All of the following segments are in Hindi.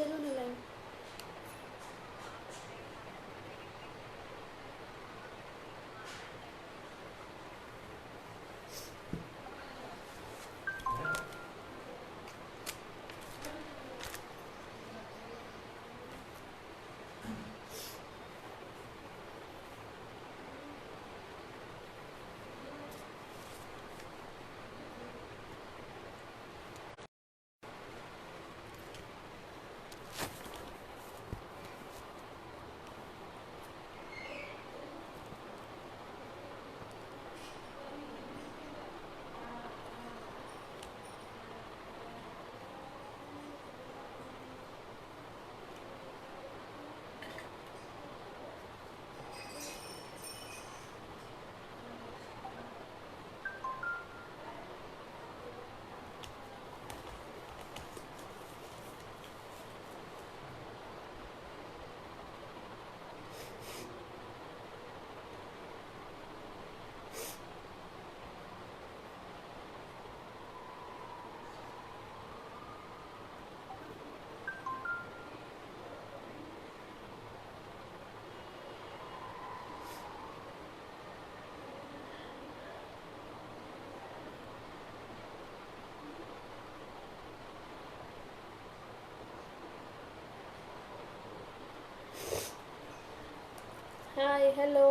લેજો ને લાઈન. Hi hello.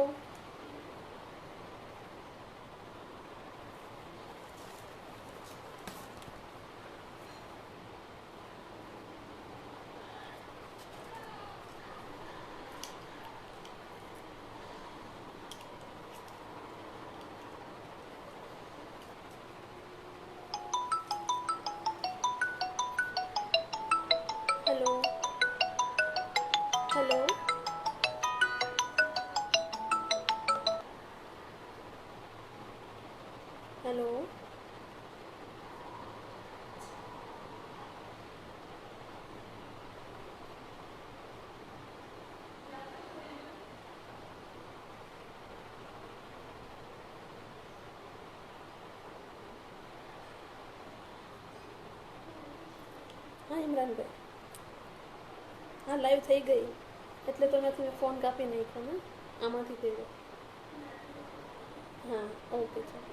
Hello hello. Hello. હા ઇમરાનભાઈ. હા લાઈવ થઈ ગઈ એટલે તો નથી મેં ફોન કાપી નાખ્યો ને, આમાંથી કર્યો. હા ઓકે ચાલો.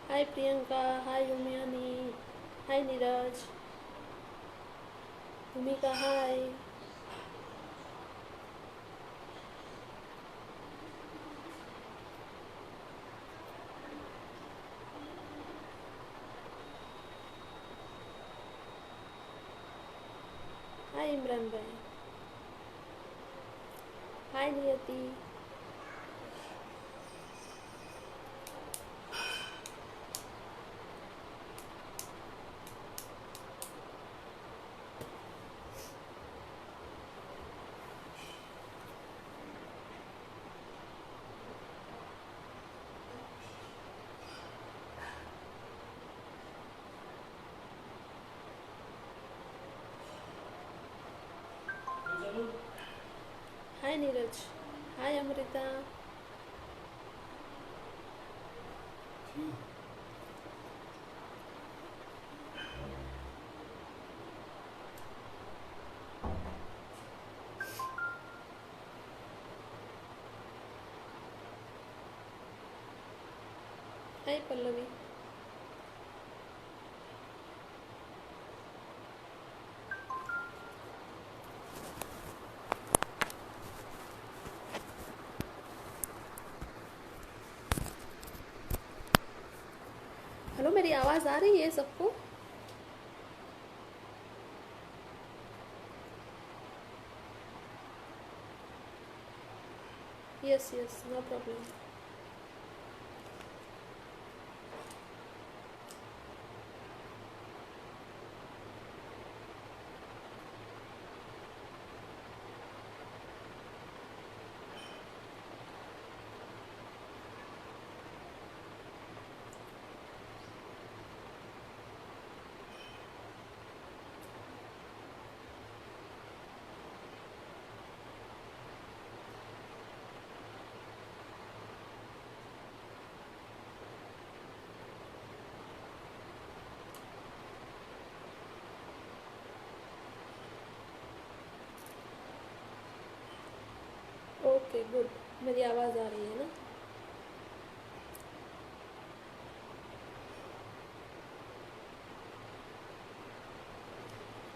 हाय प्रियंका, हाय उमियानी, हाय नीरज, भूमिका हाय. हाय Imran bhai, hi Niyati. Hi Neeraj, hi Amrita. Hi Pallavi. Hello, मेरी आवाज़ आ रही है सबको? Yes yes, no problem. Okay good, मेरी आवाज़ आ रही है ना?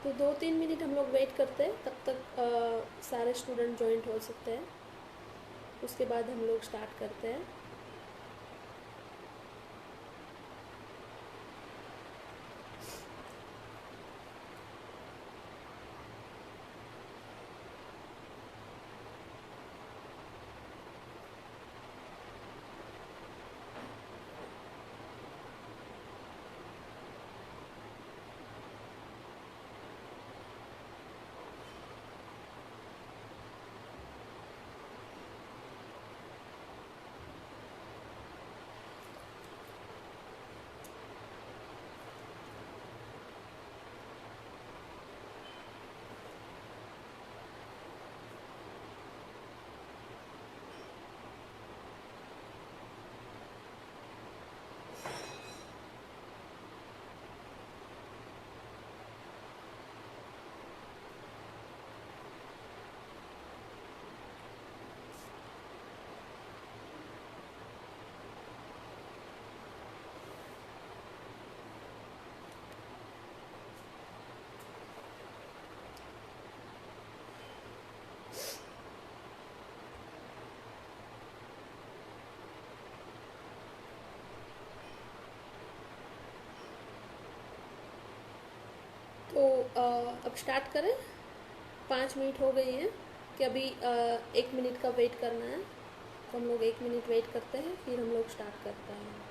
तो 2-3 मिनट हम लोग वेट करते हैं, तब तक सारे स्टूडेंट जॉइंट हो सकते हैं, उसके बाद हम लोग स्टार्ट करते हैं। तो अब स्टार्ट करें। 5 मिनट हो गई हैं कि अभी 1 मिनट का वेट करना है, तो हम लोग 1 मिनट वेट करते हैं, फिर हम लोग स्टार्ट करते हैं।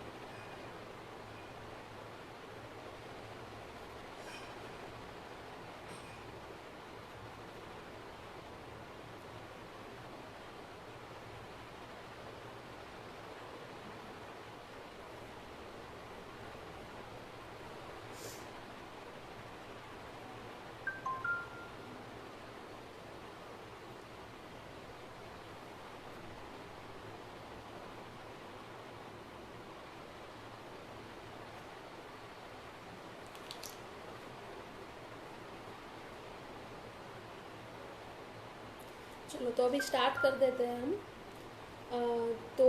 चलो तो अभी स्टार्ट कर देते हैं हम। तो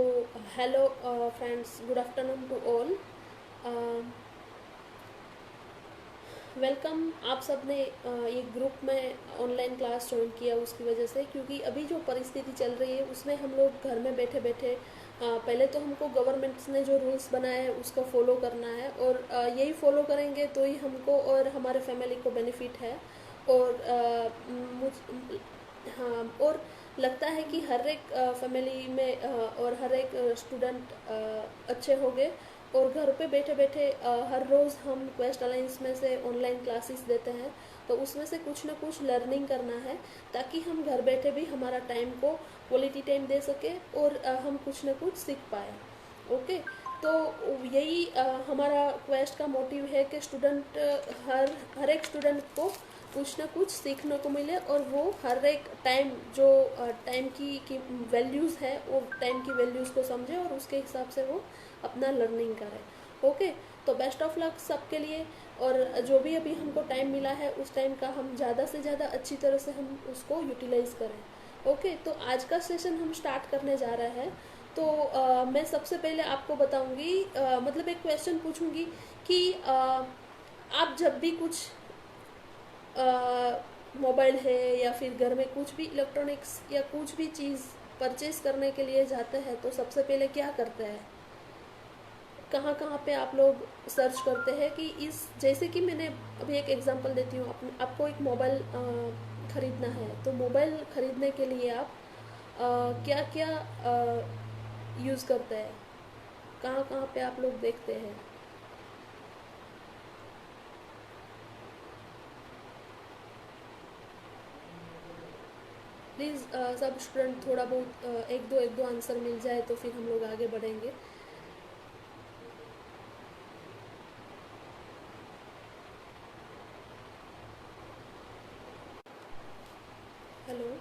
hello friends, good afternoon to all. Welcome. आप सब ने ये ग्रुप में ऑनलाइन क्लास ज्वाइन किया उसकी वजह से, क्योंकि अभी जो परिस्थिति चल रही है उसमें हम लोग घर में बैठे बैठे पहले तो हमको गवर्नमेंट्स ने जो रूल्स बनाए हैं उसको फॉलो करना है, और यही फॉलो करेंगे तो ही हमको और हमारे फैमिली को बेनिफिट है। और हाँ, और लगता है कि हर एक फैमिली में और हर एक स्टूडेंट अच्छे हो गए। और घर पे बैठे बैठे हर रोज़ हम क्वेस्ट अलायंस में से ऑनलाइन क्लासेस देते हैं, तो उसमें से कुछ ना कुछ लर्निंग करना है, ताकि हम घर बैठे भी हमारा टाइम को क्वालिटी टाइम दे सके और हम कुछ ना कुछ सीख पाए। ओके, तो यही हमारा क्वेस्ट का मोटिव है कि स्टूडेंट हर एक स्टूडेंट को कुछ ना कुछ सीखने को मिले, और वो हर एक टाइम जो टाइम की वैल्यूज़ है वो टाइम की वैल्यूज़ को समझे और उसके हिसाब से वो अपना लर्निंग करें। ओके, तो बेस्ट ऑफ लक सबके लिए। और जो भी अभी हमको टाइम मिला है उस टाइम का हम ज़्यादा से ज़्यादा अच्छी तरह से हम उसको यूटिलाइज़ करें। ओके, तो आज का सेशन हम स्टार्ट करने जा रहे हैं। तो मैं सबसे पहले आपको बताऊंगी, मतलब एक क्वेश्चन पूछूंगी कि आप जब भी कुछ मोबाइल है या फिर घर में कुछ भी इलेक्ट्रॉनिक्स या कुछ भी चीज़ परचेज करने के लिए जाते हैं तो सबसे पहले क्या करते हैं? कहाँ कहाँ पे आप लोग सर्च करते हैं कि इस, जैसे कि मैंने अभी एक एग्जांपल देती हूँ, आपको एक मोबाइल ख़रीदना है, तो मोबाइल ख़रीदने के लिए आप क्या क्या यूज़ करते हैं, कहाँ कहाँ पे आप लोग देखते हैं? प्लीज़ सब स्टूडेंट थोड़ा बहुत एक दो आंसर मिल जाए तो फिर हम लोग आगे बढ़ेंगे। हेलो।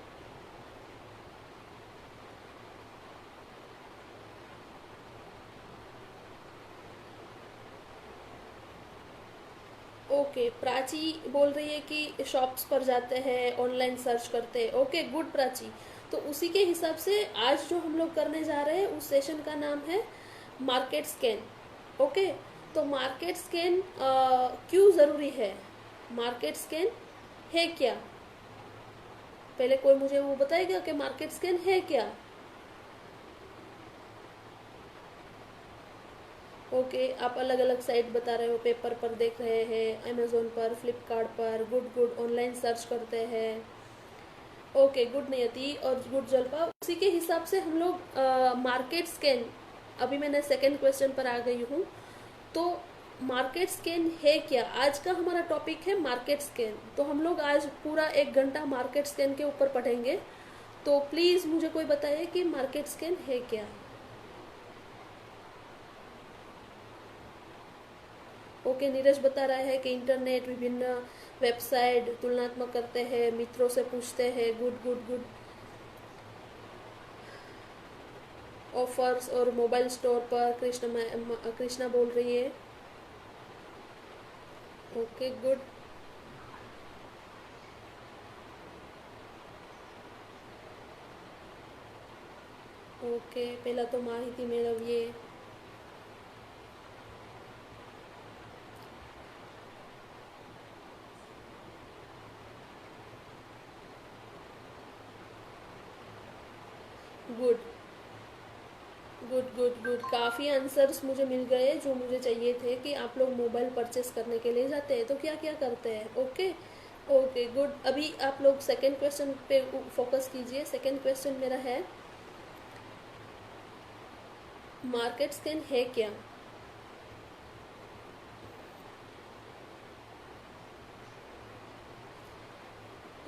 ओके, प्राची बोल रही है कि शॉप्स पर जाते हैं, ऑनलाइन सर्च करते हैं। Okay good Prachi. तो उसी के हिसाब से आज जो हम लोग करने जा रहे हैं उस सेशन का नाम है मार्केट स्कैन। ओके, तो मार्केट स्कैन क्यों ज़रूरी है, मार्केट स्कैन है क्या, पहले कोई मुझे वो बताएगा कि मार्केट स्कैन है क्या। ओके, आप अलग अलग साइट बता रहे हो, पेपर पर देख रहे हैं, अमेजोन पर, फ्लिपकार्ट पर, गुड गुड ऑनलाइन सर्च करते हैं। ओके, गुड नियति और गुड जल्पा, उसी के हिसाब से हम लोग मार्केट स्कैन, अभी मैंने सेकंड क्वेश्चन पर आ गई हूँ। तो मार्केट स्कैन है क्या, आज का हमारा टॉपिक है मार्केट स्कैन। तो हम लोग आज पूरा 1 घंटा मार्केट स्कैन के ऊपर पढ़ेंगे। तो प्लीज़ मुझे कोई बताइए कि मार्केट स्कैन है क्या। ओके, नीरज बता रहा है कि इंटरनेट, विभिन्न वेबसाइट तुलनात्मक करते हैं, मित्रों से पूछते हैं। Good good good. ऑफर्स और मोबाइल स्टोर पर कृष्णा बोल रही है। Okay good. ओके, पहला तो माहिती मेळवीએ। गुड गुड गुड गुड, काफ़ी आंसर्स मुझे मिल गए जो मुझे चाहिए थे कि आप लोग मोबाइल परचेस करने के लिए जाते हैं तो क्या क्या करते हैं। Okay okay good. अभी आप लोग सेकंड क्वेश्चन पे फोकस कीजिए। सेकंड क्वेश्चन मेरा है मार्केट स्कैन है क्या।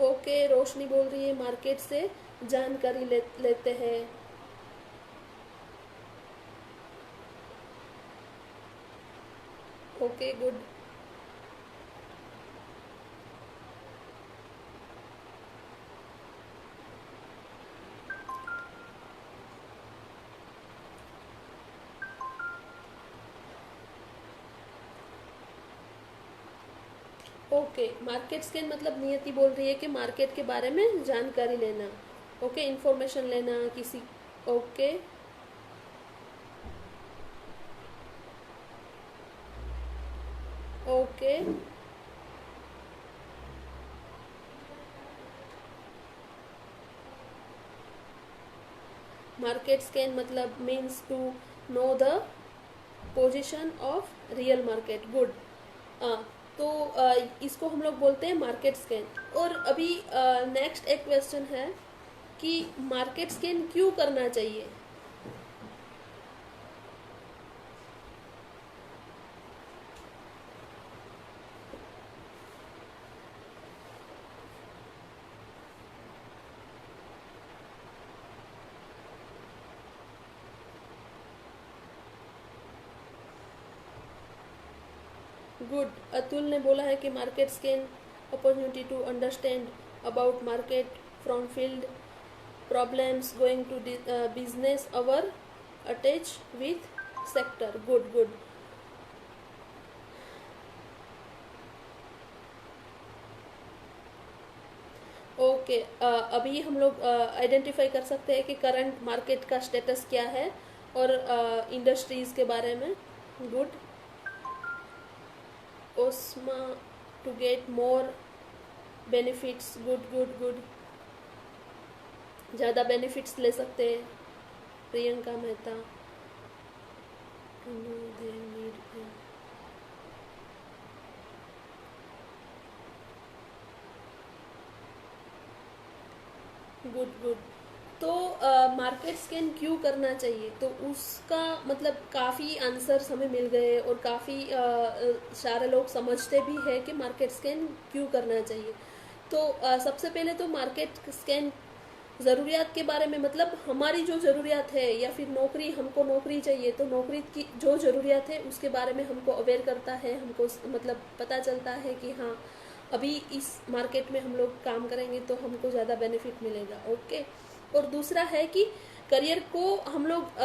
ओके, रोशनी बोल रही है मार्केट से जानकारी लेते हैं। Okay good. Okay, market scan मतलब नियति बोल रही है कि मार्केट के बारे में जानकारी लेना। ओके, इंफॉर्मेशन लेना किसी। ओके ओके मार्केट स्कैन मतलब means to know the position of real market. Good. तो इसको हम लोग बोलते हैं मार्केट स्कैन। और अभी नेक्स्ट एक क्वेश्चन है कि मार्केट स्कैन क्यों करना चाहिए। गुड। अतुल ने बोला है कि market scan opportunity to understand about market from field problems going to business our attach with sector. Good good. Okay, अभी हम लोग आइडेंटिफाई कर सकते हैं कि करंट मार्केट का स्टेटस क्या है और इंडस्ट्रीज़ के बारे में। Good. Osma to get more benefits. Good good good, ज़्यादा बेनिफिट्स ले सकते हैं। Priyanka Mehta to know their need. Good good. तो मार्केट स्कैन क्यों करना चाहिए, तो उसका मतलब काफ़ी आंसर्स हमें मिल गए और काफ़ी सारे लोग समझते भी हैं कि मार्केट स्कैन क्यों करना चाहिए। तो सबसे पहले तो मार्केट स्कैन ज़रूरियात के बारे में, मतलब हमारी जो ज़रूरियात है या फिर नौकरी, हमको नौकरी चाहिए तो नौकरी की जो ज़रूरियात है उसके बारे में हमको अवेयर करता है। हमको मतलब पता चलता है कि हाँ अभी इस मार्केट में हम लोग काम करेंगे तो हमको ज़्यादा बेनिफिट मिलेगा। ओके। और दूसरा है कि करियर को हम लोग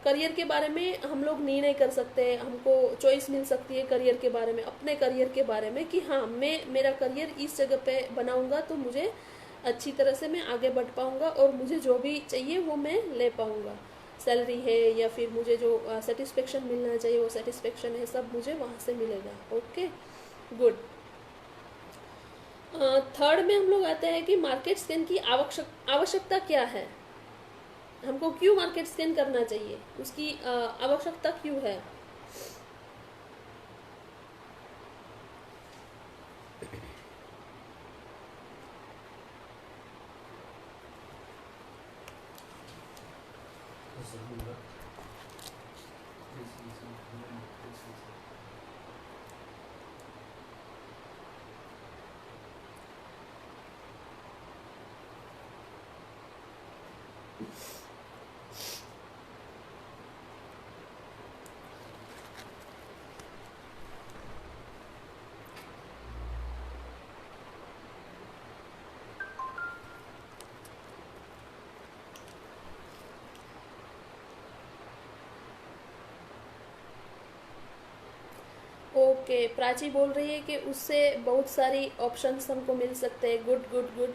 करियर के बारे में हम लोग निर्णय कर सकते हैं, हमको चॉइस मिल सकती है करियर के बारे में, अपने करियर के बारे में कि हाँ मैं मेरा करियर इस जगह पे बनाऊंगा तो मुझे अच्छी तरह से मैं आगे बढ़ पाऊँगा और मुझे जो भी चाहिए वो मैं ले पाऊँगा। सैलरी है या फिर मुझे जो सेटिस्फेक्शन मिलना चाहिए वो सेटिस्फेक्शन है, सब मुझे वहाँ से मिलेगा। Okay, good. थर्ड में हम लोग आते हैं कि मार्केट स्कैन की आवश्यकता क्या है, हमको क्यों मार्केट स्कैन करना चाहिए, उसकी आवश्यकता क्यों है। ओके, प्राची बोल रही है कि उससे बहुत सारी ऑप्शंस हमको मिल सकते हैं। Good good good.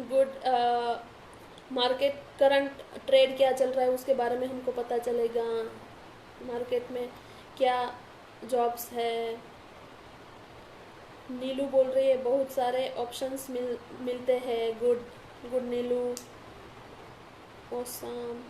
Good. Market current trade क्या चल रहा है उसके बारे में हमको पता चलेगा, मार्केट में क्या जॉब्स है। नीलू बोल रही है बहुत सारे ऑप्शंस मिलते हैं। गुड गुड नीलू, ओसम।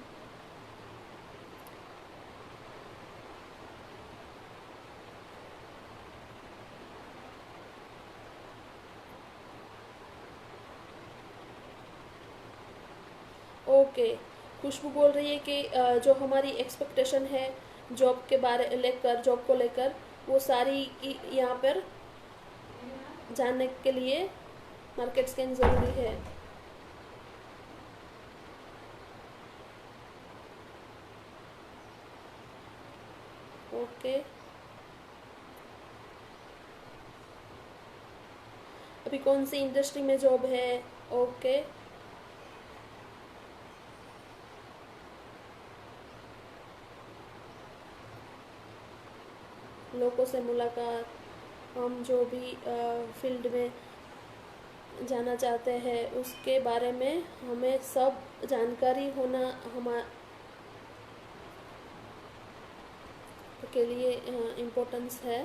ओके, खुशबू बोल रही है कि जो हमारी एक्सपेक्टेशन है जॉब के बारे लेकर, जॉब को लेकर, वो सारी यहाँ पर जानने के लिए मार्केट स्कैन ज़रूरी है। ओके, अभी कौन सी इंडस्ट्री में जॉब है। ओके, लोगों से मुलाकात, हम जो भी फील्ड में जाना चाहते हैं उसके बारे में हमें सब जानकारी होना हमारे के लिए इम्पोर्टेंस है,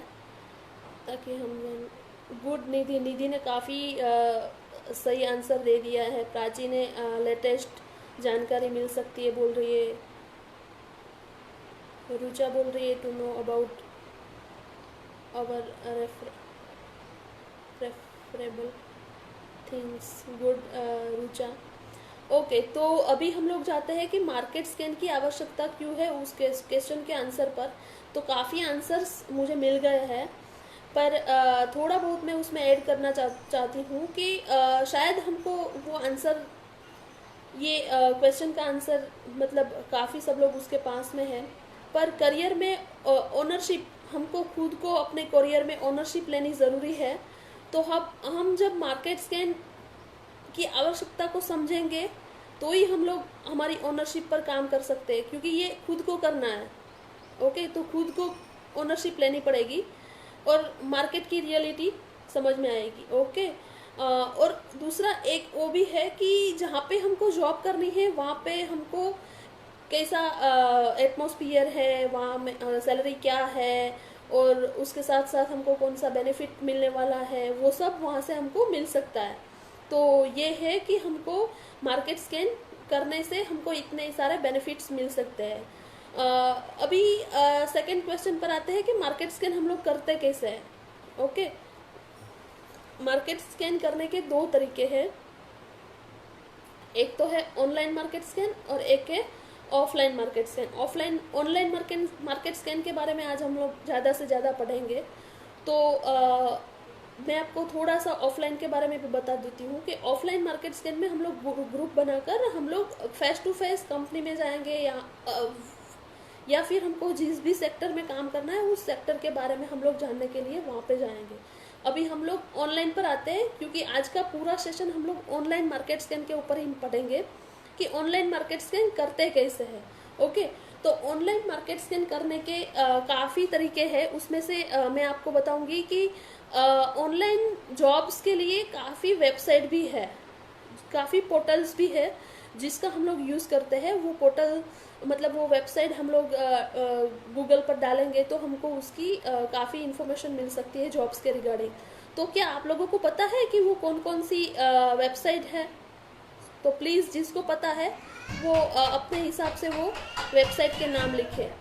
ताकि हम गुड। निधि, निधि ने काफ़ी सही आंसर दे दिया है। प्राची ने लेटेस्ट जानकारी मिल सकती है बोल रही है। रुचा बोल रही है to know about our referable things. Good Rucha. Okay, तो अभी हम लोग जाते हैं कि मार्केट स्कैन की आवश्यकता क्यों है उस क्वेश्चन के आंसर पर। तो काफ़ी आंसर्स मुझे मिल गए हैं, पर थोड़ा बहुत मैं उसमें ऐड करना चाहती हूँ कि शायद हमको वो आंसर, ये क्वेश्चन का आंसर मतलब काफ़ी सब लोग उसके पास में है, पर करियर में ओनरशिप, हमको खुद को अपने करियर में ओनरशिप लेनी ज़रूरी है। तो हम जब मार्केट स्कैन की आवश्यकता को समझेंगे तो ही हम लोग हमारी ओनरशिप पर काम कर सकते हैं, क्योंकि ये खुद को करना है। ओके, तो खुद को ओनरशिप लेनी पड़ेगी और मार्केट की रियलिटी समझ में आएगी। ओके, और दूसरा एक वो भी है कि जहाँ पे हमको जॉब करनी है वहाँ पे हमको कैसा एटमॉस्फियर है, वहाँ में सैलरी क्या है, और उसके साथ साथ हमको कौन सा बेनिफिट मिलने वाला है, वो सब वहाँ से हमको मिल सकता है। तो ये है कि हमको मार्केट स्कैन करने से हमको इतने सारे बेनिफिट्स मिल सकते हैं। अभी सेकंड क्वेश्चन पर आते हैं कि मार्केट स्कैन हम लोग करते कैसे हैं। ओके, मार्केट स्कैन करने के दो तरीके हैं, एक तो है ऑनलाइन मार्केट स्कैन और एक है offline market scan. Online market scan के बारे में आज हम लोग ज़्यादा से ज़्यादा पढ़ेंगे। तो मैं आपको थोड़ा सा ऑफलाइन के बारे में भी बता देती हूँ कि ऑफलाइन मार्केट स्कैन में हम लोग ग्रुप बनाकर हम लोग फेस टू फेस कंपनी में जाएंगे, या फिर हमको जिस भी सेक्टर में काम करना है उस सेक्टर के बारे में हम लोग जानने के लिए वहाँ पे जाएंगे। अभी हम लोग ऑनलाइन पर आते हैं, क्योंकि आज का पूरा सेशन हम लोग ऑनलाइन मार्केट स्कैन के ऊपर ही पढ़ेंगे कि ऑनलाइन मार्केट स्कैन करते कैसे हैं। ओके, तो ऑनलाइन मार्केट स्कैन करने के काफ़ी तरीके हैं। उसमें से मैं आपको बताऊंगी कि ऑनलाइन जॉब्स के लिए काफ़ी वेबसाइट भी है, काफ़ी पोर्टल्स भी है जिसका हम लोग यूज़ करते हैं। वो पोर्टल मतलब वो वेबसाइट हम लोग गूगल पर डालेंगे तो हमको उसकी काफ़ी इन्फॉर्मेशन मिल सकती है जॉब्स के रिगार्डिंग। तो क्या आप लोगों को पता है कि वो कौन कौन सी वेबसाइट है? तो प्लीज़ जिसको पता है वो अपने हिसाब से वो वेबसाइट के नाम लिखे।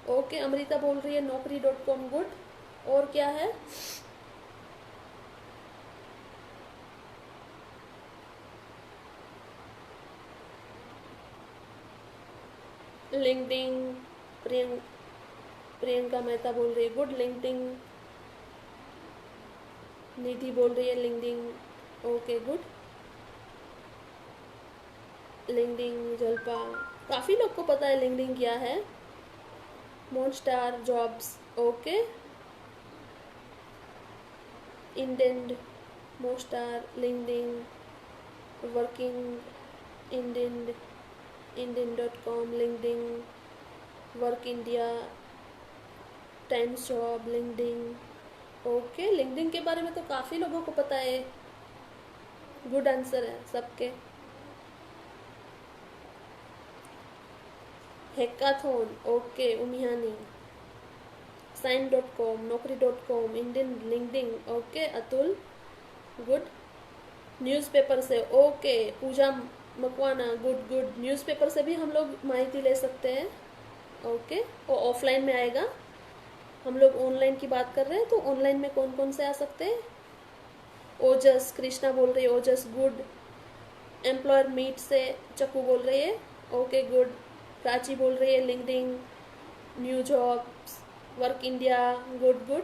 ओके, अमृता बोल रही है naukri.com गुड। और क्या है? लिंक्डइन, प्रियंका मेहता बोल रही है गुड। लिंक्डइन, निधि बोल रही है LinkedIn, okay good. LinkedIn, Jalpa, काफ़ी लोग को पता है लिंक्डइन क्या है। Monster jobs, okay. Indeed, Monster, LinkedIn, working, Indeed, Indeed dot com, LinkedIn, work India, Times job, LinkedIn, okay. LinkedIn के बारे में तो काफ़ी लोगों को पता है, गुड आंसर है सबके। Hackathon, okay Umiyani. Shine dot com, naukri.com, Indian, LinkedIn, okay Atul, good. Newspaper से, okay Pooja Makwana, good good. Newspaper से भी हम लोग माहिती ले सकते हैं, ओके। वो ऑफलाइन में आएगा, हम लोग ऑनलाइन की बात कर रहे हैं। तो ऑनलाइन में कौन कौन से आ सकते हैं? ओजस, कृष्णा बोल रही है ओजस, गुड। एम्प्लॉयर मीट से चक्कू बोल रही है, ओके गुड। प्राची बोल रही है LinkedIn, new jobs, work India, good good.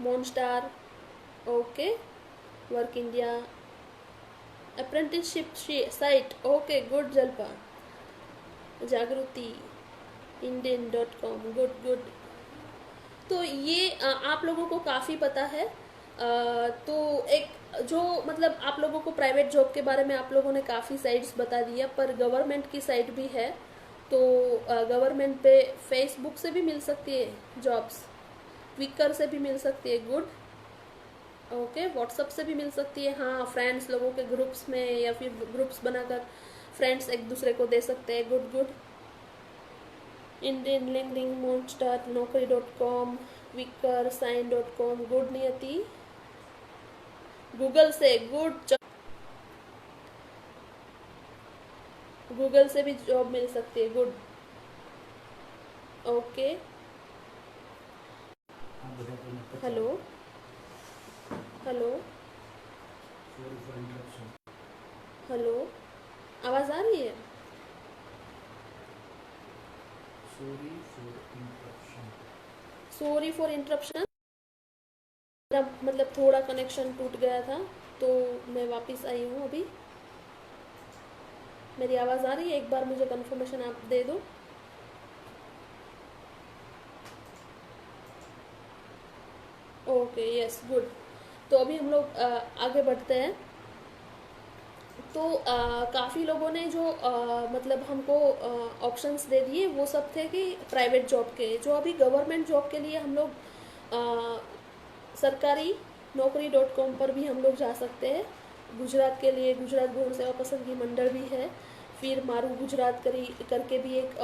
Monster, okay, work India, apprenticeship site, okay good Jalpa. Jagruti, indian.com, good good. तो ये आप लोगों को काफ़ी पता है। तो एक जो मतलब आप लोगों को प्राइवेट जॉब के बारे में आप लोगों ने काफ़ी साइट्स बता दिया, पर गवर्नमेंट की साइट भी है। तो गवर्नमेंट पे फेसबुक से भी मिल सकती है जॉब्स, क्विकर से भी मिल सकती है, गुड, ओके। व्हाट्सअप से भी मिल सकती है, हाँ। फ्रेंड्स लोगों के ग्रुप्स में या फिर ग्रुप्स बनाकर फ्रेंड्स एक दूसरे को दे सकते हैं, good good. Indian, LinkedIn, Monster, naukri.com, Quikr, Shine dot com, good Niyati. Google से, गुड। गूगल से भी जॉब मिल सकती है, good, okay. Hello hello hello, आवाज़ आ रही है? सॉरी फॉर इंटरप्शन, मतलब थोड़ा कनेक्शन टूट गया था तो मैं वापस आई हूँ अभी। मेरी आवाज़ आ रही है? एक बार मुझे कंफर्मेशन आप दे दो। Okay, yes, good. तो अभी हम लोग आगे बढ़ते हैं। तो काफ़ी लोगों ने जो मतलब हमको ऑप्शंस दे दिए, वो सब थे कि प्राइवेट जॉब के। जो अभी गवर्नमेंट जॉब के लिए हम लोग सरकारी naukri.com पर भी हम लोग जा सकते हैं। गुजरात के लिए गुजरात गौण सेवा पसंदगी मंडल भी है, फिर मारू गुजरात करके भी एक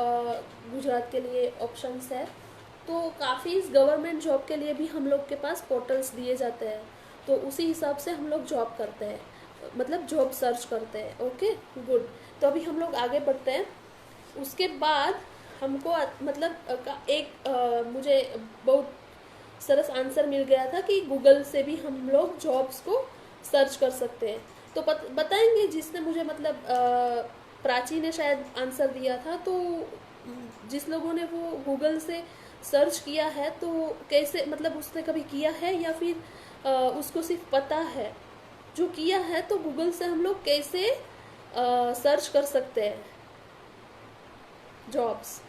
गुजरात के लिए ऑप्शंस है। तो काफ़ी इस गवर्नमेंट जॉब के लिए भी हम लोग के पास पोर्टल्स दिए जाते हैं। तो उसी हिसाब से हम लोग जॉब करते हैं, मतलब जॉब सर्च करते हैं। Okay, good. तो अभी हम लोग आगे बढ़ते हैं। उसके बाद हमको मतलब मुझे बहुत सरस आंसर मिल गया था कि गूगल से भी हम लोग जॉब्स को सर्च कर सकते हैं। तो बताएंगे जिसने मुझे मतलब प्राची ने शायद आंसर दिया था, तो जिस लोगों ने वो गूगल से सर्च किया है तो कैसे, मतलब उसने कभी किया है या फिर उसको सिर्फ पता है? जो किया है तो गूगल से हम लोग कैसे सर्च कर सकते हैं jobs?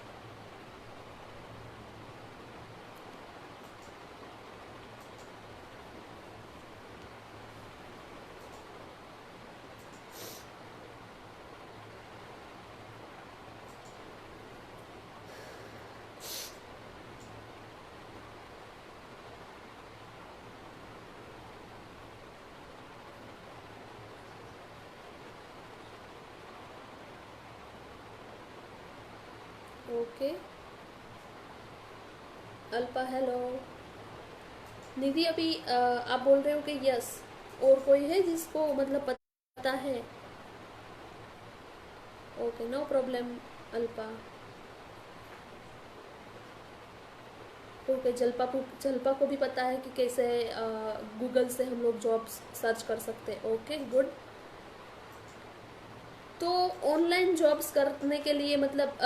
Okay, Alpa hello. Nidhi अभी आप बोल रहे हो कि यस, और कोई है जिसको मतलब पता है? Okay, no problem Alpa. Okay, Jalpa को भी पता है कि कैसे गूगल से हम लोग जॉब्स सर्च कर सकते हैं। Okay, good. तो ऑनलाइन जॉब्स करने के लिए मतलब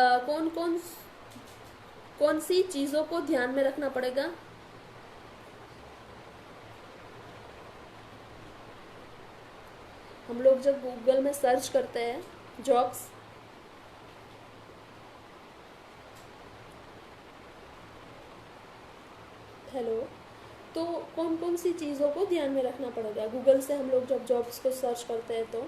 कौन सी चीज़ों को ध्यान में रखना पड़ेगा? हम लोग जब गूगल में सर्च करते हैं जॉब्स, हेलो, तो कौन कौन सी चीज़ों को ध्यान में रखना पड़ेगा गूगल से हम लोग जब जॉब्स को सर्च करते हैं तो?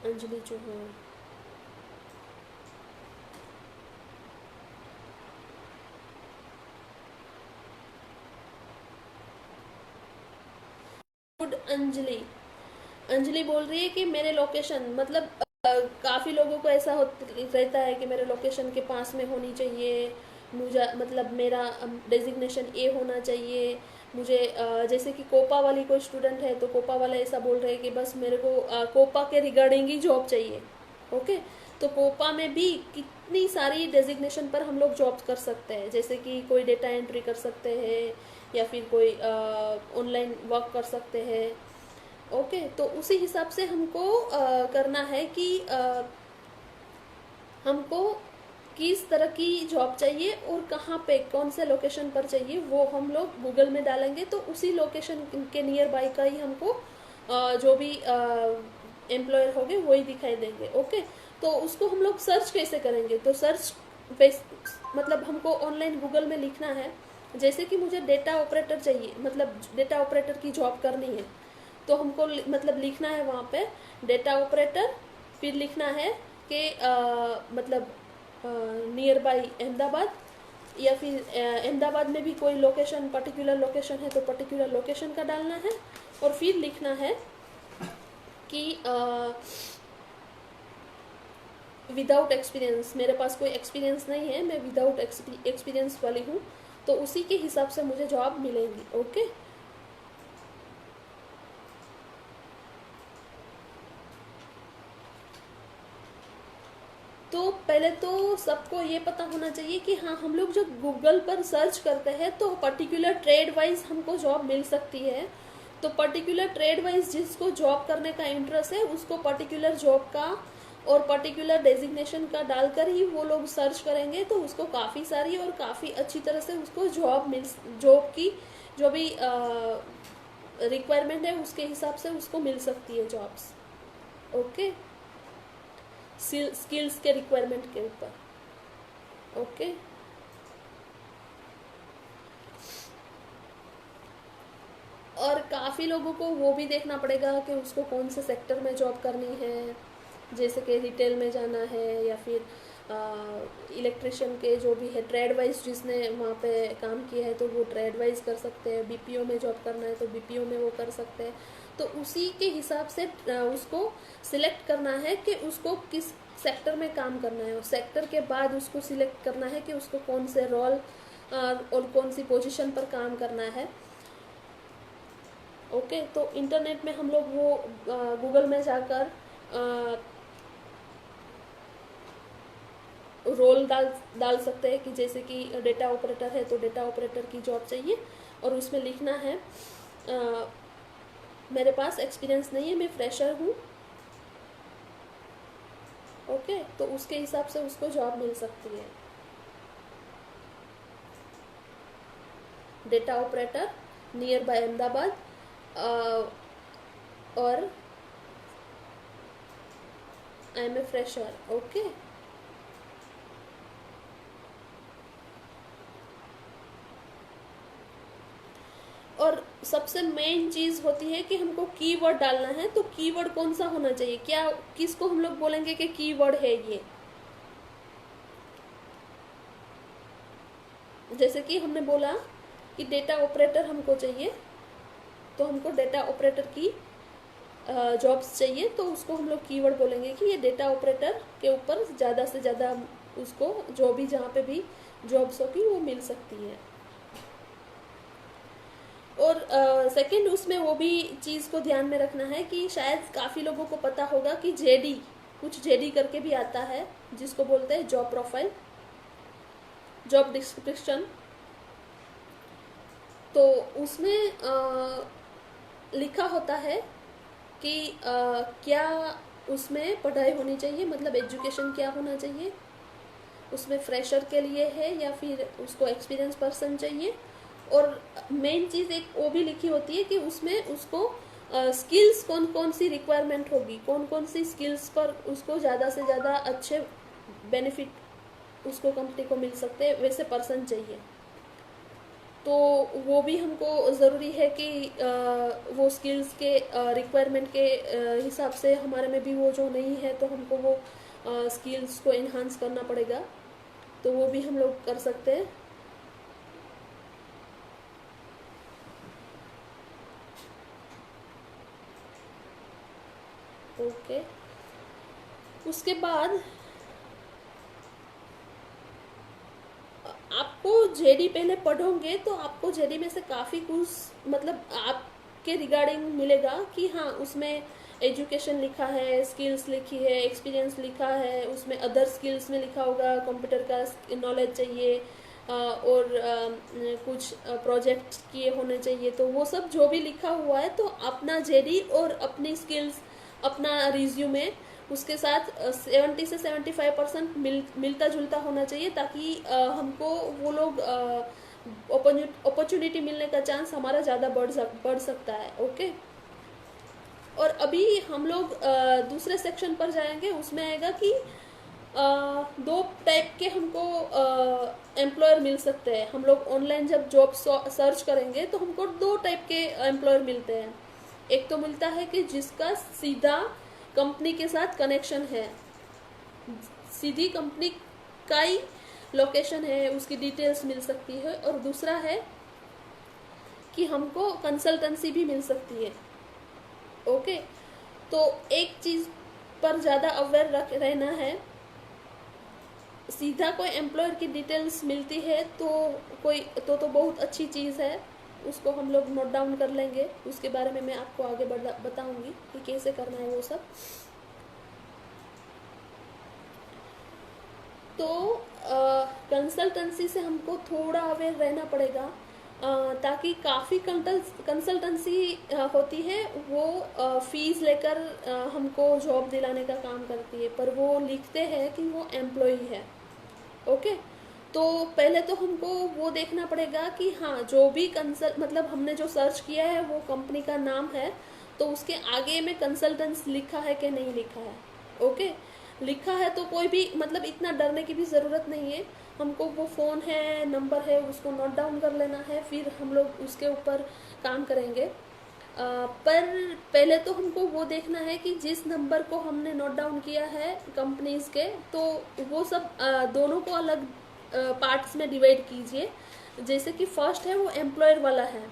अंजलि चौहान। गुड अंजलि। अंजलि बोल रही है कि मेरे लोकेशन मतलब काफ़ी लोगों को ऐसा रहता है कि मेरे लोकेशन के पास में होनी चाहिए, मुझे मतलब मेरा डेजिग्नेशन ए होना चाहिए मुझे। जैसे कि कोपा वाली कोई स्टूडेंट है तो कोपा वाले ऐसा बोल रहे हैं कि बस मेरे को कोपा के रिगार्डिंग ही जॉब चाहिए। ओके, तो कोपा में भी कितनी सारी डेजिग्नेशन पर हम लोग जॉब कर सकते हैं, जैसे कि कोई डेटा एंट्री कर सकते हैं या फिर कोई ऑनलाइन वर्क कर सकते हैं। ओके, तो उसी हिसाब से हमको करना है कि हमको किस तरह की जॉब चाहिए और कहाँ पे कौन से लोकेशन पर चाहिए, वो हम लोग गूगल में डालेंगे तो उसी लोकेशन के नियर बाई का ही हमको जो भी एम्प्लॉयर होंगे वही दिखाई देंगे। ओके, तो उसको हम लोग सर्च कैसे करेंगे? तो सर्च बेस मतलब हमको ऑनलाइन गूगल में लिखना है, जैसे कि मुझे डेटा ऑपरेटर चाहिए, मतलब डेटा ऑपरेटर की जॉब करनी है, तो हमको मतलब लिखना है वहाँ पे डेटा ऑपरेटर, फिर लिखना है कि मतलब नियर बाई अहमदाबाद, या फिर अहमदाबाद में भी कोई लोकेशन पर्टिकुलर लोकेशन है तो पर्टिकुलर लोकेशन का डालना है, और फिर लिखना है कि विदाउट एक्सपीरियंस, मेरे पास कोई एक्सपीरियंस नहीं है, मैं विदाउट एक्सपीरियंस वाली हूँ, तो उसी के हिसाब से मुझे जॉब मिलेंगी। ओके, तो पहले तो सबको ये पता होना चाहिए कि हाँ, हम लोग जब गूगल पर सर्च करते हैं तो पर्टिकुलर ट्रेड वाइज हमको जॉब मिल सकती है। तो पर्टिकुलर ट्रेड वाइज जिसको जॉब करने का इंटरेस्ट है उसको पर्टिकुलर जॉब का और पर्टिकुलर डेजिग्नेशन का डालकर ही वो लोग सर्च करेंगे, तो उसको काफ़ी सारी और काफ़ी अच्छी तरह से उसको जॉब की जो भी रिक्वायरमेंट है उसके हिसाब से उसको मिल सकती है जॉब्स। ओके, स्किल्स के रिक्वायरमेंट के ऊपर। ओके, और काफ़ी लोगों को वो भी देखना पड़ेगा कि उसको कौन से सेक्टर में जॉब करनी है, जैसे कि रिटेल में जाना है या फिर इलेक्ट्रिशियन के जो भी है ट्रेड वाइज जिसने वहाँ पे काम किया है तो वो ट्रेड वाइज कर सकते हैं, बीपीओ में जॉब करना है तो बीपीओ में वो कर सकते हैं। तो उसी के हिसाब से उसको सिलेक्ट करना है कि उसको किस सेक्टर में काम करना है, और सेक्टर के बाद उसको सिलेक्ट करना है कि उसको कौन से रोल और कौन सी पोजीशन पर काम करना है। ओके, तो इंटरनेट में हम लोग वो गूगल में जाकर रोल डाल सकते हैं कि जैसे कि डेटा ऑपरेटर है तो डेटा ऑपरेटर की जॉब चाहिए, और उसमें लिखना है मेरे पास एक्सपीरियंस नहीं है, मैं फ्रेशर हूँ। ओके, तो उसके हिसाब से उसको जॉब मिल सकती है। Data operator near by Ahmedabad, और I am a fresher. Okay, और सबसे मेन चीज़ होती है कि हमको कीवर्ड डालना है, तो कीवर्ड कौन सा होना चाहिए, क्या किसको हम लोग बोलेंगे कि कीवर्ड है ये। जैसे कि हमने बोला कि डेटा ऑपरेटर हमको चाहिए, तो हमको डेटा ऑपरेटर की जॉब्स चाहिए, तो उसको हम लोग कीवर्ड बोलेंगे कि ये डेटा ऑपरेटर के ऊपर ज़्यादा से ज़्यादा उसको जो भी जहाँ पे भी जॉब्स होगी वो मिल सकती है। और सेकंड उसमें वो भी चीज़ को ध्यान में रखना है कि शायद काफ़ी लोगों को पता होगा कि जेडी, कुछ जेडी करके भी आता है जिसको बोलते हैं जॉब प्रोफाइल, जॉब डिस्क्रिप्शन। तो उसमें लिखा होता है कि क्या उसमें पढ़ाई होनी चाहिए, मतलब एजुकेशन क्या होना चाहिए, उसमें फ्रेशर के लिए है या फिर उसको एक्सपीरियंस पर्सन चाहिए, और मेन चीज़ एक वो भी लिखी होती है कि उसमें उसको स्किल्स कौन कौन सी रिक्वायरमेंट होगी, कौन कौन सी स्किल्स पर उसको ज़्यादा से ज़्यादा अच्छे बेनिफिट उसको कंपनी को मिल सकते हैं वैसे पर्सन चाहिए। तो वो भी हमको ज़रूरी है कि वो स्किल्स के रिक्वायरमेंट के हिसाब से हमारे में भी वो जो नहीं है तो हमको वो स्किल्स को इन्हांस करना पड़ेगा, तो वो भी हम लोग कर सकते हैं। ओके, उसके बाद आपको जेडी पहले पढ़ोगे तो आपको जेडी में से काफ़ी कुछ मतलब आपके रिगार्डिंग मिलेगा कि हाँ उसमें एजुकेशन लिखा है, स्किल्स लिखी है, एक्सपीरियंस लिखा है, उसमें अदर स्किल्स में लिखा होगा कंप्यूटर का नॉलेज चाहिए, और कुछ प्रोजेक्ट किए होने चाहिए। तो वो सब जो भी लिखा हुआ है तो अपना जेडी और अपनी स्किल्स, अपना रिज्यूमे उसके साथ 70 से 75% मिलता जुलता होना चाहिए, ताकि हमको वो लोग अपॉर्चुनिटी मिलने का चांस हमारा ज़्यादा बढ़ सकता है। ओके, और अभी हम लोग दूसरे सेक्शन पर जाएंगे, उसमें आएगा कि दो टाइप के हमको एम्प्लॉयर मिल सकते हैं। हम लोग ऑनलाइन जब जॉब सर्च करेंगे तो हमको दो टाइप के एम्प्लॉयर मिलते हैं। एक तो मिलता है कि जिसका सीधा कंपनी के साथ कनेक्शन है, सीधी कंपनी का ही लोकेशन है, उसकी डिटेल्स मिल सकती है, और दूसरा है कि हमको कंसल्टेंसी भी मिल सकती है। ओके, तो एक चीज़ पर ज़्यादा अवेयर रहना है, सीधा कोई एम्प्लॉयर की डिटेल्स मिलती है तो कोई तो बहुत अच्छी चीज़ है, उसको हम लोग नोट डाउन कर लेंगे, उसके बारे में मैं आपको आगे बताऊंगी कि कैसे करना है वो सब। तो कंसल्टेंसी से हमको थोड़ा अवेयर रहना पड़ेगा, ताकि काफ़ी कंसल्टेंसी होती है वो फीस लेकर हमको जॉब दिलाने का काम करती है, पर वो लिखते हैं कि वो एम्प्लॉई है। ओके, तो पहले तो हमको वो देखना पड़ेगा कि हाँ जो भी मतलब हमने जो सर्च किया है वो कंपनी का नाम है, तो उसके आगे में कंसल्टेंस लिखा है कि नहीं लिखा है। ओके, लिखा है तो कोई भी मतलब इतना डरने की भी ज़रूरत नहीं है, हमको वो फ़ोन है, नंबर है, उसको नोट डाउन कर लेना है, फिर हम लोग उसके ऊपर काम करेंगे। पर पहले तो हमको वो देखना है कि जिस नंबर को हमने नोट डाउन किया है कंपनीज के, तो वो सब दोनों को अलग पार्ट्स में डिवाइड कीजिए। जैसे कि फर्स्ट है वो एम्प्लॉयर वाला है,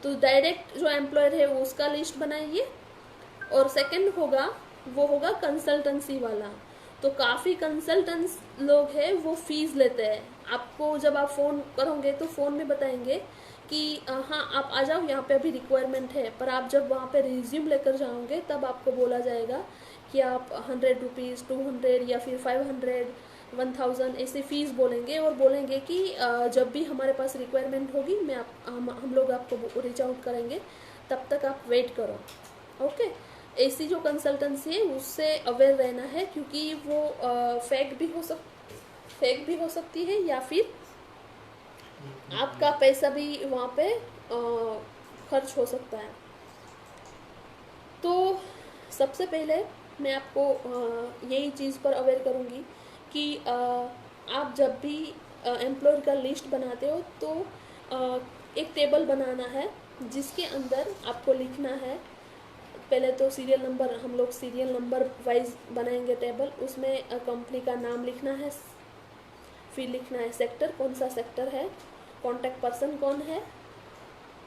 तो डायरेक्ट जो एम्प्लॉयर है वो उसका लिस्ट बनाइए। और सेकंड होगा वो होगा कंसल्टेंसी वाला। तो काफ़ी कंसल्टेंट्स लोग हैं वो फीस लेते हैं। आपको जब आप फ़ोन करोगे तो फ़ोन में बताएंगे कि हाँ आप आ जाओ, यहाँ पे अभी रिक्वायरमेंट है, पर आप जब वहाँ पे रिज्यूम लेकर जाओगे तब आपको बोला जाएगा कि आप 100 रुपीज़, 200 या फिर 500, 1000 ऐसे फीस बोलेंगे, और बोलेंगे कि जब भी हमारे पास रिक्वायरमेंट होगी हम लोग आपको रीच आउट करेंगे, तब तक आप वेट करो। ओके, ऐसी जो कंसल्टेंसी है उससे अवेयर रहना है, क्योंकि वो फेक भी हो सकती है, या फिर आपका पैसा भी वहाँ पे खर्च हो सकता है। तो सबसे पहले मैं आपको यही चीज़ पर अवेयर करूँगी कि आप जब भी एम्प्लॉयर का लिस्ट बनाते हो तो एक टेबल बनाना है, जिसके अंदर आपको लिखना है। पहले तो सीरियल नंबर, हम लोग सीरियल नंबर वाइज बनाएंगे टेबल। उसमें कंपनी का नाम लिखना है, फिर लिखना है सेक्टर, कौन सा सेक्टर है, कॉन्टैक्ट पर्सन कौन है,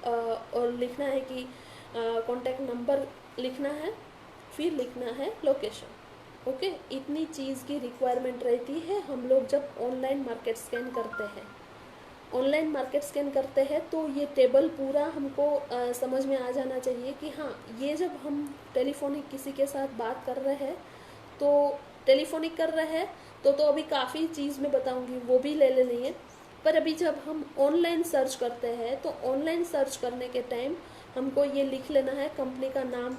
और लिखना है कि कॉन्टैक्ट नंबर लिखना है, फिर लिखना है लोकेशन। ओके, इतनी चीज़ की रिक्वायरमेंट रहती है हम लोग जब ऑनलाइन मार्केट स्कैन करते हैं। ऑनलाइन मार्केट स्कैन करते हैं तो ये टेबल पूरा हमको समझ में आ जाना चाहिए कि हाँ, ये जब हम टेलीफोनिक किसी के साथ बात कर रहे हैं तो टेलीफोनिक कर रहे हैं तो अभी काफ़ी चीज़ मैं बताऊंगी वो भी ले लेनी है। पर अभी जब हम ऑनलाइन सर्च करते हैं तो ऑनलाइन सर्च करने के टाइम हमको ये लिख लेना है कंपनी का नाम,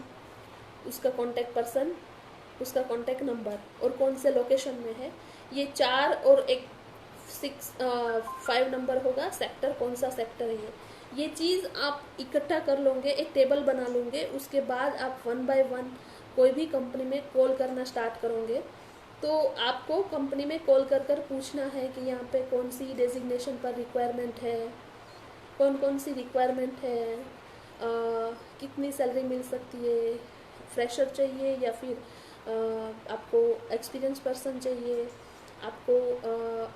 उसका कॉन्टैक्ट पर्सन, उसका कॉन्टैक्ट नंबर, और कौन से लोकेशन में है। ये 4 और एक 5 नंबर होगा सेक्टर, कौन सा सेक्टर है ये चीज़ आप इकट्ठा कर लोगे, एक टेबल बना लोगे। उसके बाद आप 1 बाय 1 कोई भी कंपनी में कॉल करना स्टार्ट करोगे, तो आपको कंपनी में कॉल कर कर पूछना है कि यहाँ पे कौन सी डेजिग्नेशन पर रिक्वायरमेंट है, कौन कौन सी रिक्वायरमेंट है, कितनी सैलरी मिल सकती है, फ्रेशर चाहिए या फिर आपको एक्सपीरियंस पर्सन चाहिए, आपको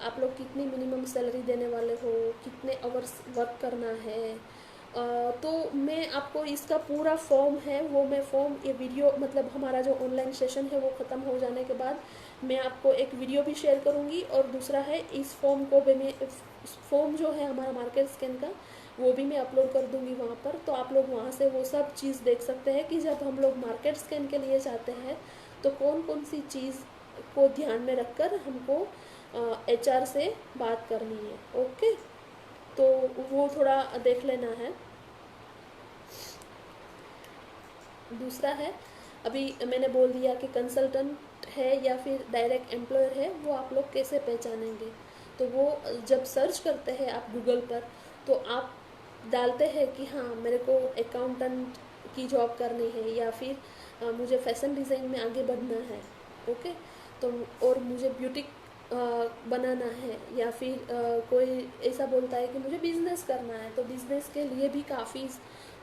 आप लोग कितनी मिनिमम सैलरी देने वाले हो, कितने आवर्स वर्क करना है। तो मैं आपको इसका पूरा फॉर्म है वो मैं फॉर्म ये वीडियो मतलब हमारा जो ऑनलाइन सेशन है वो ख़त्म हो जाने के बाद मैं आपको एक वीडियो भी शेयर करूँगी, और दूसरा है इस फॉर्म को भी मैं फॉर्म जो है हमारा मार्केट स्कैन का वो भी मैं अपलोड कर दूँगी वहाँ पर। तो आप लोग वहाँ से वो सब चीज़ देख सकते हैं कि जब हम लोग मार्केट स्कैन के लिए जाते हैं तो कौन कौन सी चीज़ को ध्यान में रखकर हमको HR से बात करनी है। ओके, तो वो थोड़ा देख लेना है। दूसरा है, अभी मैंने बोल दिया कि कंसल्टेंट है या फिर डायरेक्ट एम्प्लॉयर है, वो आप लोग कैसे पहचानेंगे। तो वो जब सर्च करते हैं आप गूगल पर तो आप डालते हैं कि हाँ मेरे को अकाउंटेंट की जॉब करनी है, या फिर मुझे फैशन डिज़ाइन में आगे बढ़ना है। ओके, तो और मुझे ब्यूटिक बनाना है, या फिर कोई ऐसा बोलता है कि मुझे बिज़नेस करना है, तो बिज़नेस के लिए भी काफ़ी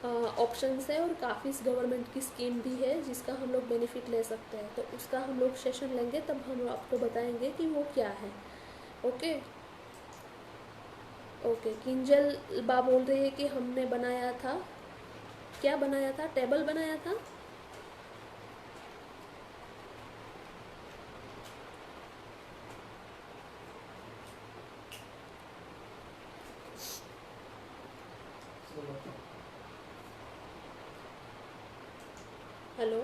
ऑप्शंस है और काफ़ी गवर्नमेंट की स्कीम भी है जिसका हम लोग बेनिफिट ले सकते हैं। तो उसका हम लोग सेशन लेंगे तब हम आपको बताएंगे कि वो क्या है। ओके ओके, किंजल बा बोल रही है कि हमने बनाया था, क्या बनाया था, टेबल बनाया था। हेलो,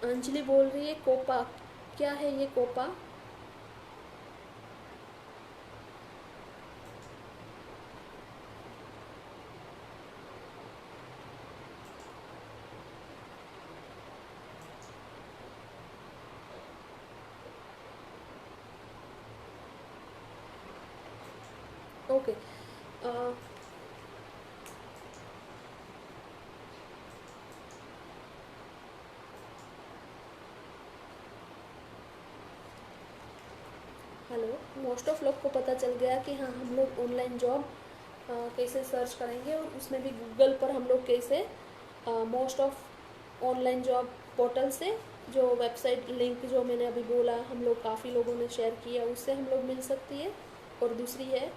अंजलि बोल रही है कोपा, क्या है ये COPA. Okay, hello, most of लोग को पता चल गया कि हाँ हम लोग ऑनलाइन जॉब कैसे सर्च करेंगे, और उसमें भी गूगल पर हम लोग कैसे most of online job portal से जो वेबसाइट लिंक जो मैंने अभी बोला, हम लोग काफ़ी लोगों ने शेयर किया, उससे हम लोग मिल सकती है। और दूसरी है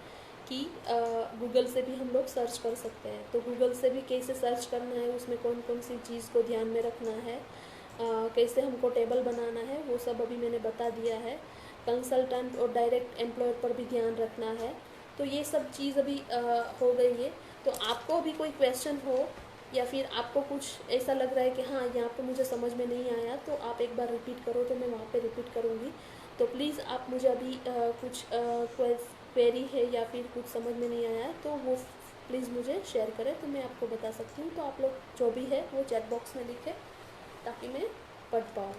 कि गूगल से भी हम लोग सर्च कर सकते हैं। तो गूगल से भी कैसे सर्च करना है, उसमें कौन कौन सी चीज़ को ध्यान में रखना है, कैसे हमको टेबल बनाना है, वो सब अभी मैंने बता दिया है। कंसल्टेंट और डायरेक्ट एम्प्लॉयर पर भी ध्यान रखना है। तो ये सब चीज़ अभी हो गई है। तो आपको भी कोई क्वेश्चन हो, या फिर आपको कुछ ऐसा लग रहा है कि हाँ यहाँ पे मुझे समझ में नहीं आया, तो आप एक बार रिपीट करो, तो मैं वहाँ पे रिपीट करूँगी। तो प्लीज़ आप मुझे अभी कुछ क्वेरी है या फिर कुछ समझ में नहीं आया, तो वो प्लीज़ मुझे शेयर करें, तो मैं आपको बता सकती हूँ। तो आप लोग जो भी है वो चैट बॉक्स में लिखें, ताकि मैं पढ़ पाऊँ।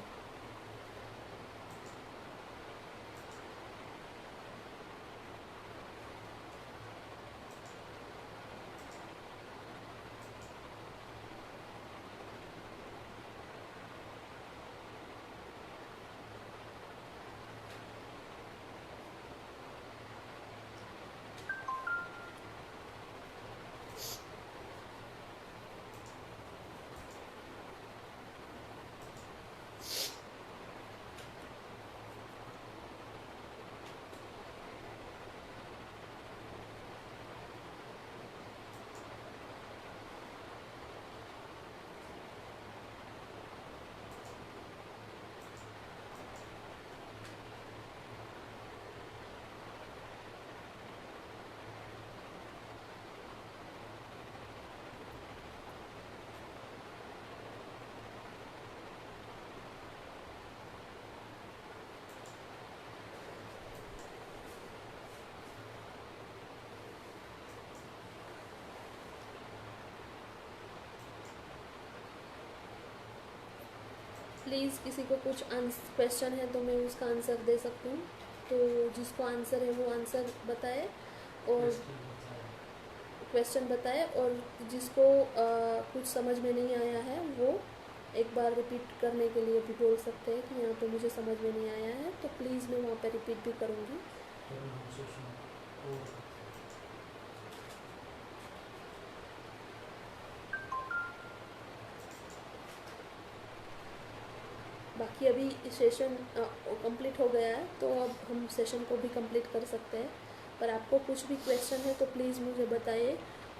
प्लीज़ किसी को कुछ क्वेश्चन है तो मैं उसका आंसर दे सकती हूँ। तो जिसको आंसर है वो आंसर बताए, और क्वेश्चन बताए, और जिसको कुछ समझ में नहीं आया है वो एक बार रिपीट करने के लिए भी बोल सकते हैं कि यहाँ पे मुझे समझ में नहीं आया है, तो प्लीज़ मैं वहाँ पे रिपीट भी करूँगी। बाकी अभी सेशन कंप्लीट हो गया है, तो अब हम सेशन को भी कंप्लीट कर सकते हैं। पर आपको कुछ भी क्वेश्चन है तो प्लीज़ मुझे बताइए।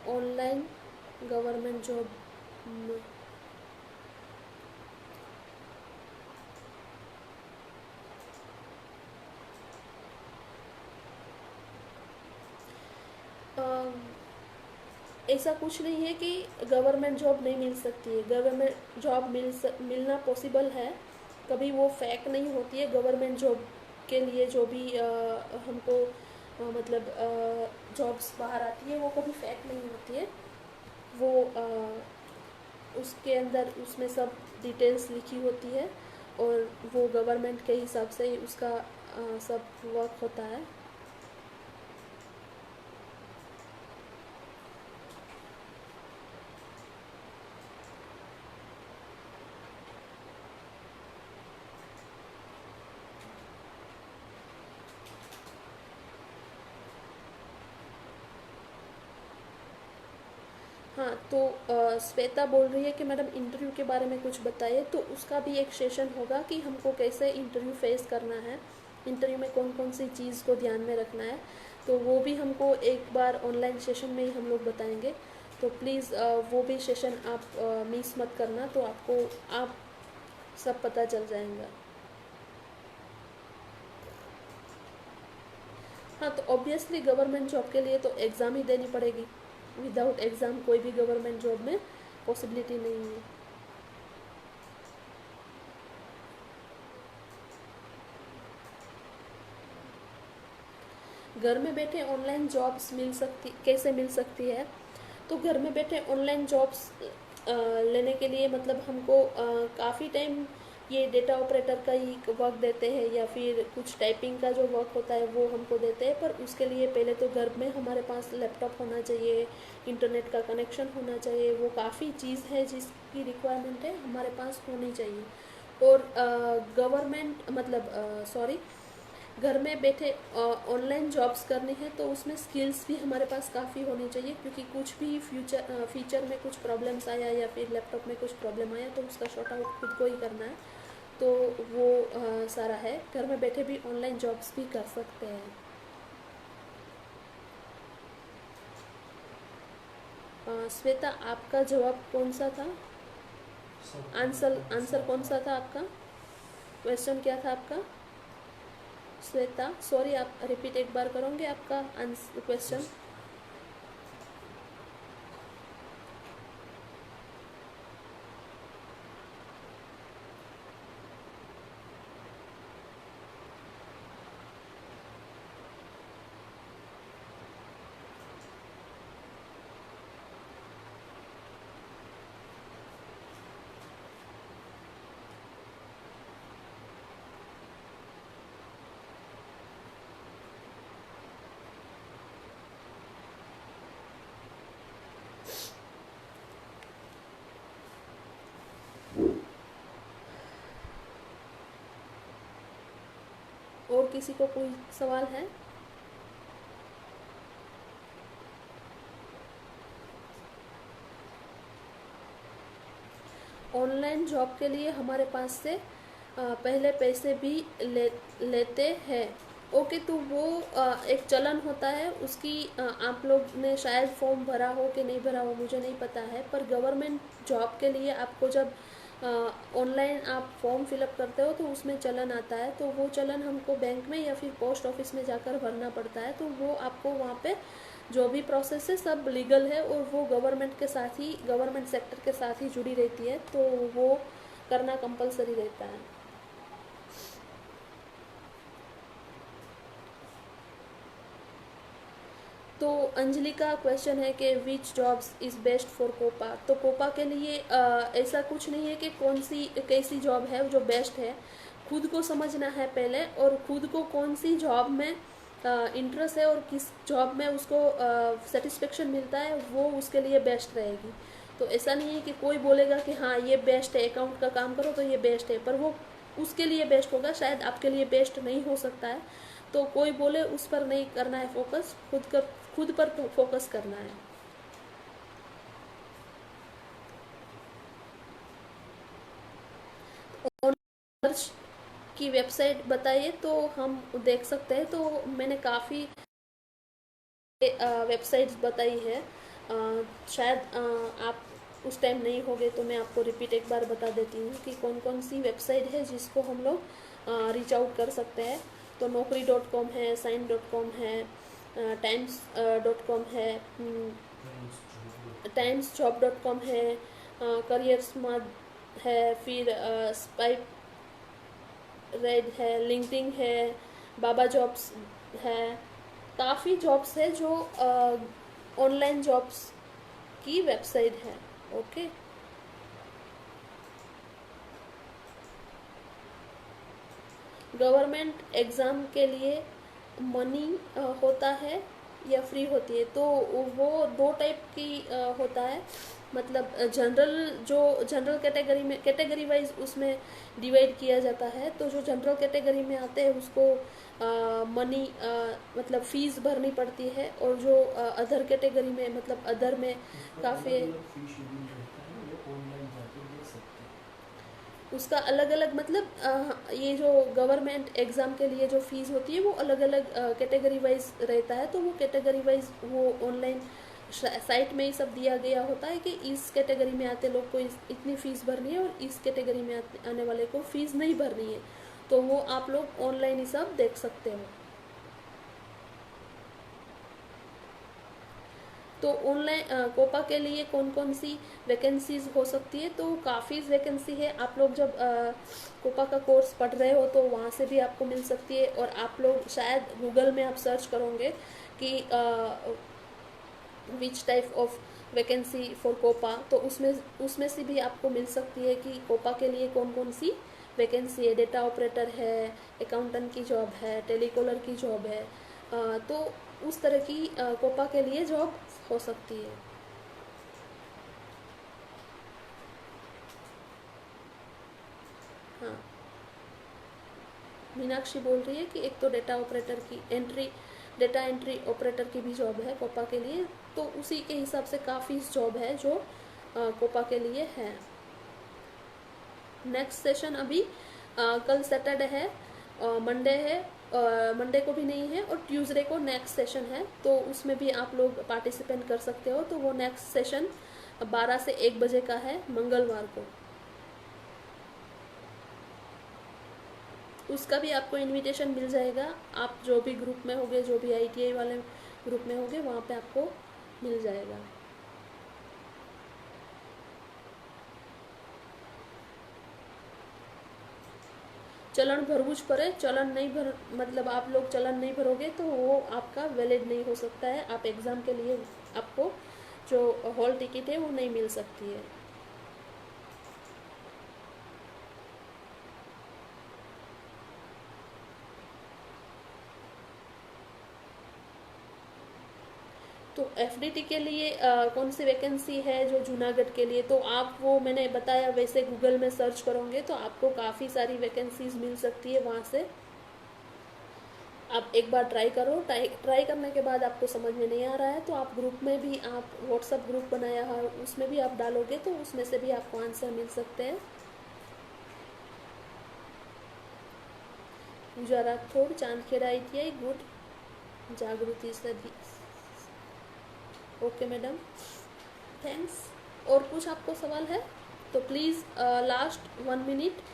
ऑनलाइन गवर्नमेंट जॉब ऐसा कुछ नहीं है कि गवर्नमेंट जॉब नहीं मिल सकती है। गवर्नमेंट जॉब मिलना पॉसिबल है, कभी वो फेक नहीं होती है। गवर्नमेंट जॉब के लिए जो भी हमको मतलब जॉब्स बाहर आती है, वो कभी फेक नहीं होती है। वो उसके अंदर उसमें सब डिटेल्स लिखी होती है, और वो गवर्नमेंट के हिसाब से ही उसका सब वर्क होता है। हाँ, तो श्वेता बोल रही है कि मैडम इंटरव्यू के बारे में कुछ बताइए। तो उसका भी एक सेशन होगा कि हमको कैसे इंटरव्यू फेस करना है, इंटरव्यू में कौन कौन सी चीज़ को ध्यान में रखना है। तो वो भी हमको एक बार ऑनलाइन सेशन में ही हम लोग बताएंगे। तो प्लीज़ वो भी सेशन आप मिस मत करना, तो आपको आप सब पता चल जाएगा। हाँ, तो ऑब्वियसली गवर्नमेंट जॉब के लिए तो एग्ज़ाम ही देनी पड़ेगी। विदाउट एग्ज़ाम कोई भी गवर्नमेंट जॉब में पॉसिबिलिटी नहीं है। घर में बैठे ऑनलाइन जॉब्स मिल सकती, कैसे मिल सकती है? तो घर में बैठे ऑनलाइन जॉब्स लेने के लिए मतलब हमको काफ़ी टाइम ये डेटा ऑपरेटर का ही वर्क देते हैं, या फिर कुछ टाइपिंग का जो वर्क होता है वो हमको देते हैं। पर उसके लिए पहले तो घर में हमारे पास लैपटॉप होना चाहिए, इंटरनेट का कनेक्शन होना चाहिए। वो काफ़ी चीज़ है जिसकी रिक्वायरमेंट है, हमारे पास होनी चाहिए। और गवर्नमेंट मतलब सॉरी घर में बैठे ऑनलाइन जॉब्स करनी है तो उसमें स्किल्स भी हमारे पास काफ़ी होनी चाहिए, क्योंकि कुछ भी फीचर में कुछ प्रॉब्लम्स आया या फिर लैपटॉप में कुछ प्रॉब्लम आया तो उसका शॉर्ट आउट खुद को ही करना है। तो वो सारा है, घर में बैठे भी ऑनलाइन जॉब्स भी कर सकते हैं। श्वेता, आपका जवाब कौन सा था? आंसर आंसर कौन सा था आपका? क्वेश्चन क्या था आपका श्वेता? सॉरी, आप रिपीट एक बार करोगे आपका आंसर क्वेश्चन? और किसी को कोई सवाल है? ऑनलाइन जॉब के लिए हमारे पास से पहले पैसे भी लेते हैं। ओके, तो वो एक चलन होता है उसकी। आप लोग ने शायद फॉर्म भरा हो कि नहीं भरा हो, मुझे नहीं पता है, पर गवर्नमेंट जॉब के लिए आपको जब ऑनलाइन आप फॉर्म फिलअप करते हो तो उसमें चलन आता है, तो वो चलन हमको बैंक में या फिर पोस्ट ऑफिस में जाकर भरना पड़ता है। तो वो आपको वहाँ पे जो भी प्रोसेस है सब लीगल है और वो गवर्नमेंट के साथ ही, गवर्नमेंट सेक्टर के साथ ही जुड़ी रहती है, तो वो करना कंपलसरी रहता है। तो अंजलि का क्वेश्चन है कि which jobs is best for COPA. तो कोपा के लिए ऐसा कुछ नहीं है कि कौन सी कैसी जॉब है जो बेस्ट है। खुद को समझना है पहले, और खुद को कौन सी जॉब में इंटरेस्ट है और किस जॉब में उसको सेटिस्फेक्शन मिलता है, वो उसके लिए बेस्ट रहेगी। तो ऐसा नहीं है कि कोई बोलेगा कि हाँ ये बेस्ट है, अकाउंट का काम करो तो ये बेस्ट है, पर वो उसके लिए बेस्ट होगा, शायद आपके लिए बेस्ट नहीं हो सकता है। तो कोई बोले उस पर नहीं करना है फोकस, खुद पर फोकस करना है। सर्च की वेबसाइट बताइए तो हम देख सकते हैं। तो मैंने काफ़ी वेबसाइट्स बताई है, शायद आप उस टाइम नहीं होगे तो मैं आपको रिपीट एक बार बता देती हूँ कि कौन कौन सी वेबसाइट है जिसको हम लोग रीच आउट कर सकते हैं। तो Naukri.com है, Sign.com है, Times.com है, TimesJob.com है, करियर स्मार्ट है, फिर स्पाइप रेड है, लिंक्डइन है, बाबा जॉब्स है। काफ़ी जॉब्स है जो ऑनलाइन जॉब्स की वेबसाइट है। ओके, गवर्नमेंट एग्ज़ाम के लिए मनी होता है या फ्री होती है? तो वो दो टाइप की होता है। मतलब जनरल, जो जनरल कैटेगरी में, कैटेगरी वाइज उसमें डिवाइड किया जाता है। तो जो जनरल कैटेगरी में आते हैं उसको मनी मतलब फ़ीस भरनी पड़ती है, और जो अदर कैटेगरी में, मतलब अदर में काफ़ी उसका अलग अलग, मतलब ये जो गवर्नमेंट एग्ज़ाम के लिए जो फीस होती है वो अलग अलग कैटेगरी वाइज रहता है। तो वो कैटेगरी वाइज वो ऑनलाइन साइट में ही सब दिया गया होता है कि इस कैटेगरी में आते लोग को इतनी फ़ीस भरनी है और इस कैटेगरी में आने वाले को फ़ीस नहीं भरनी है। तो वो आप लोग ऑनलाइन ही सब देख सकते हो। तो ऑनलाइन कोपा के लिए कौन कौन सी वैकेंसीज हो सकती है? तो काफ़ी वैकेंसी है। आप लोग जब कोपा का कोर्स पढ़ रहे हो तो वहाँ से भी आपको मिल सकती है, और आप लोग शायद गूगल में आप सर्च करोगे कि which type of vacancy for COPA, तो उसमें उसमें से भी आपको मिल सकती है कि कोपा के लिए कौन कौन सी वैकेंसी है। डेटा ऑपरेटर है, अकाउंटेंट की जॉब है, टेलीकॉलर की जॉब है। तो उस तरह की कोपा के लिए जॉब हो सकती है। हाँ, मीनाक्षी बोल रही है कि एक तो डेटा ऑपरेटर की एंट्री, डेटा एंट्री ऑपरेटर की भी जॉब है कोपा के लिए, तो उसी के हिसाब से काफ़ी जॉब है जो कोपा के लिए है। नेक्स्ट सेशन अभी कल सैटरडे है, मंडे है, मंडे को भी नहीं है, और ट्यूसडे को नेक्स्ट सेशन है, तो उसमें भी आप लोग पार्टिसिपेट कर सकते हो। तो वो नेक्स्ट सेशन 12 से 1 बजे का है मंगलवार को। उसका भी आपको इनविटेशन मिल जाएगा, आप जो भी ग्रुप में होगे, जो भी ITI वाले ग्रुप में होगे, वहाँ पे आपको मिल जाएगा। चलन भरવું જ પડે, चलन नहीं भर मतलब आप लोग चलन नहीं भरोगे तो वो आपका वैलिड नहीं हो सकता है, आप एग्ज़ाम के लिए आपको जो हॉल टिकट है वो नहीं मिल सकती है। तो FDT के लिए कौन सी वैकेंसी है जो जूनागढ़ के लिए, तो आप वो मैंने बताया वैसे गूगल में सर्च करोगे तो आपको काफ़ी सारी वैकेंसीज मिल सकती है वहाँ से। आप एक बार ट्राई करो, ट्राई करने के बाद आपको समझ में नहीं आ रहा है तो आप ग्रुप में भी, आप व्हाट्सएप ग्रुप बनाया है उसमें भी आप डालोगे तो उसमें से भी आपको आंसर मिल सकते हैं। पूजा राठौड़, चांदखेड़ा ITI, गुड, जागृति सदी। Okay madam, thanks. और कुछ आपको सवाल है तो please last 1 minute.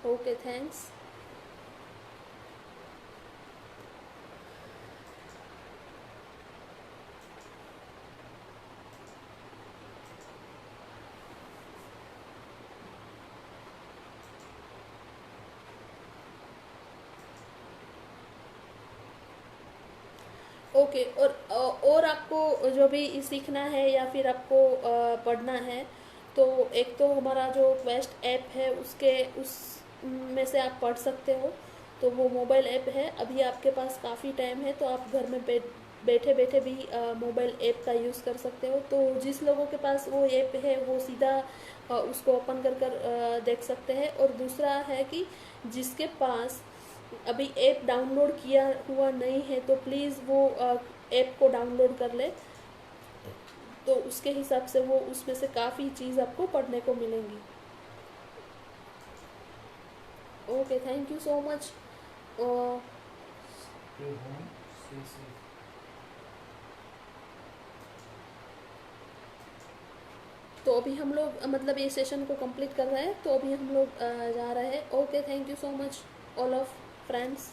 Okay, thanks. Okay, और आपको जो भी सीखना है या फिर आपको पढ़ना है तो एक तो हमारा जो क्वेस्ट ऐप है उस में से आप पढ़ सकते हो। तो वो मोबाइल ऐप है, अभी आपके पास काफ़ी टाइम है तो आप घर में बैठे बैठे भी मोबाइल ऐप का यूज़ कर सकते हो। तो जिस लोगों के पास वो ऐप है वो सीधा उसको ओपन कर देख सकते हैं। और दूसरा है कि जिसके पास अभी ऐप डाउनलोड किया हुआ नहीं है तो प्लीज़ वो ऐप को डाउनलोड कर ले, तो उसके हिसाब से वो उसमें से काफ़ी चीज़ आपको पढ़ने को मिलेंगी। Okay, thank you so much. तो अभी हम लोग मतलब ये सेशन को कंप्लीट कर रहे हैं, तो अभी हम लोग जा रहे हैं। Okay, thank you so much all of friends.